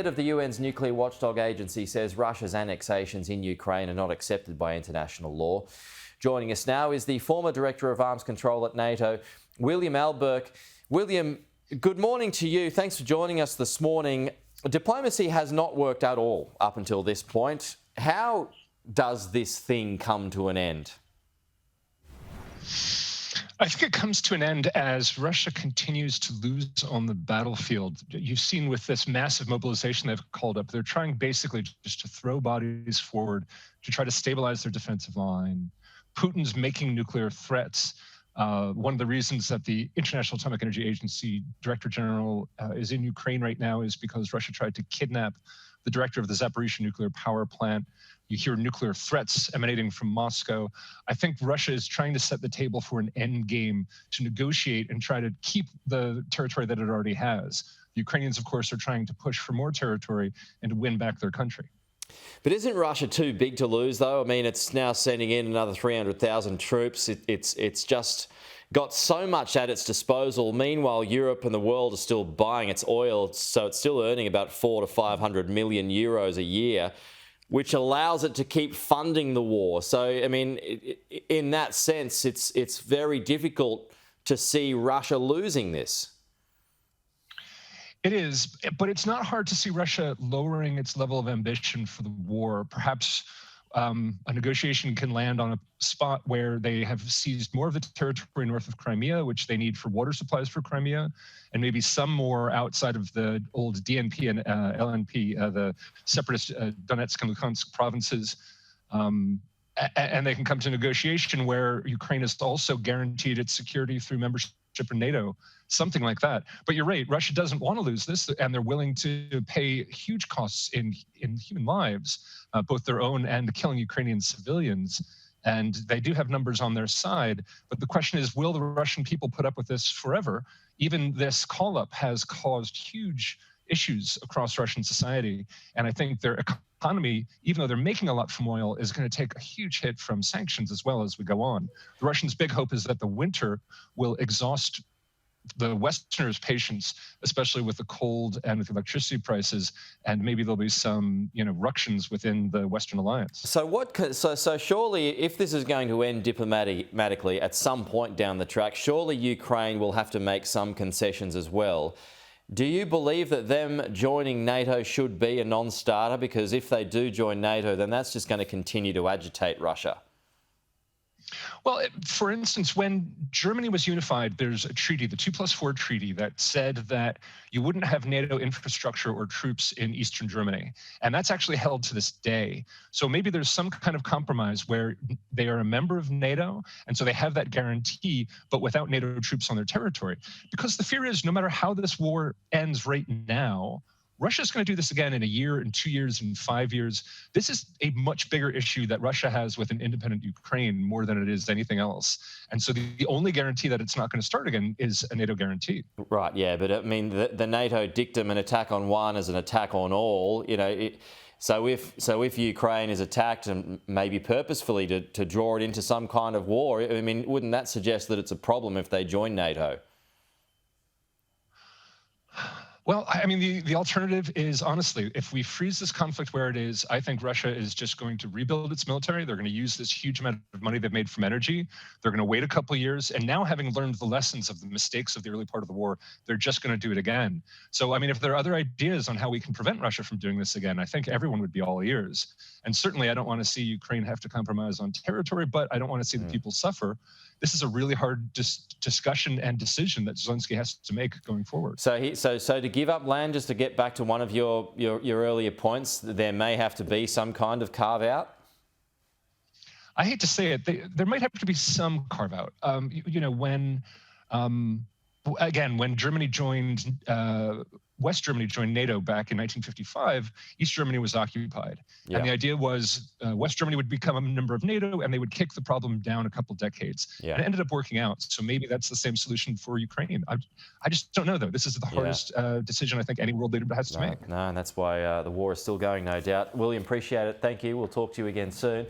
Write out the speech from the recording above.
Head of the UN's nuclear watchdog agency says Russia's annexations in Ukraine are not accepted by international law. Joining us now is the former Director of Arms Control at NATO, William Alberque. William, good morning to you. Thanks for joining us this morning. Diplomacy has not worked at all up until this point. How does this thing come to an end? I think it comes to an end as Russia continues to lose on the battlefield. You've seen with this massive mobilization they've called up, they're trying basically just to throw bodies forward to try to stabilize their defensive line. Putin's making nuclear threats. One of the reasons that the International Atomic Energy Agency Director General is in Ukraine right now is because Russia tried to kidnap the director of the Zaporizhzhia nuclear power plant. You hear nuclear threats emanating from Moscow. I think Russia is trying to set the table for an end game to negotiate and try to keep the territory that it already has. The Ukrainians, of course, are trying to push for more territory and to win back their country. But isn't Russia too big to lose, though? I mean, it's now sending in another 300,000 troops. It's just got so much at its disposal. Meanwhile, Europe and the world are still buying its oil, so it's still earning about 400 to 500 million euros a year, which allows it to keep funding the war. So, I mean, in that sense, it's very difficult to see Russia losing this. It is, but it's not hard to see Russia lowering its level of ambition for the war. Perhaps a negotiation can land on a spot where they have seized more of the territory north of Crimea, which they need for water supplies for Crimea, and maybe some more outside of the old DNP and LNP, the separatist Donetsk and Luhansk provinces. And they can come to negotiation where Ukraine is also guaranteed its security through membership in NATO, something like that. But you're right, Russia doesn't want to lose this, and they're willing to pay huge costs in human lives, both their own and killing Ukrainian civilians. And they do have numbers on their side. But the question is, will the Russian people put up with this forever? Even this call-up has caused huge issues across Russian society. And I think their economy, even though they're making a lot from oil, is going to take a huge hit from sanctions as well as we go on. The Russians' big hope is that the winter will exhaust the Westerners' patience, especially with the cold and with electricity prices, and maybe there'll be some, ructions within the Western alliance. So surely, if this is going to end diplomatically at some point down the track, surely Ukraine will have to make some concessions as well. Do you believe that them joining NATO should be a non-starter? Because if they do join NATO, then that's just going to continue to agitate Russia. Well, for instance, when Germany was unified, there's a treaty, the 2+4 treaty, that said that you wouldn't have NATO infrastructure or troops in Eastern Germany. And that's actually held to this day. So maybe there's some kind of compromise where they are a member of NATO, and so they have that guarantee, but without NATO troops on their territory. Because the fear is, no matter how this war ends right now, Russia's going to do this again in a year, in 2 years, in 5 years. This is a much bigger issue that Russia has with an independent Ukraine more than it is anything else. And so the only guarantee that it's not going to start again is a NATO guarantee. Right, yeah, but I mean, the NATO dictum, an attack on one is an attack on all, So if Ukraine is attacked, and maybe purposefully to draw it into some kind of war, I mean, wouldn't that suggest that it's a problem if they join NATO? Well, I mean, the alternative is, honestly, if we freeze this conflict where it is, I think Russia is just going to rebuild its military. They're going to use this huge amount of money they've made from energy. They're going to wait a couple of years. And now, having learned the lessons of the mistakes of the early part of the war, they're just going to do it again. So, I mean, if there are other ideas on how we can prevent Russia from doing this again, I think everyone would be all ears. And certainly, I don't want to see Ukraine have to compromise on territory, but I don't want to see the people suffer. This is a really hard discussion and decision that Zelensky has to make going forward. So to give up land, just to get back to one of your earlier points, there may have to be some kind of carve out. I hate to say it, there might have to be some carve out. When Germany joined, West Germany joined NATO back in 1955, East Germany was occupied. Yeah. And the idea was West Germany would become a member of NATO and they would kick the problem down a couple decades. Yeah. And it ended up working out. So maybe that's the same solution for Ukraine. I just don't know, though. This is the hardest decision I think any world leader has to make. No, and that's why the war is still going, no doubt. William, appreciate it. Thank you. We'll talk to you again soon.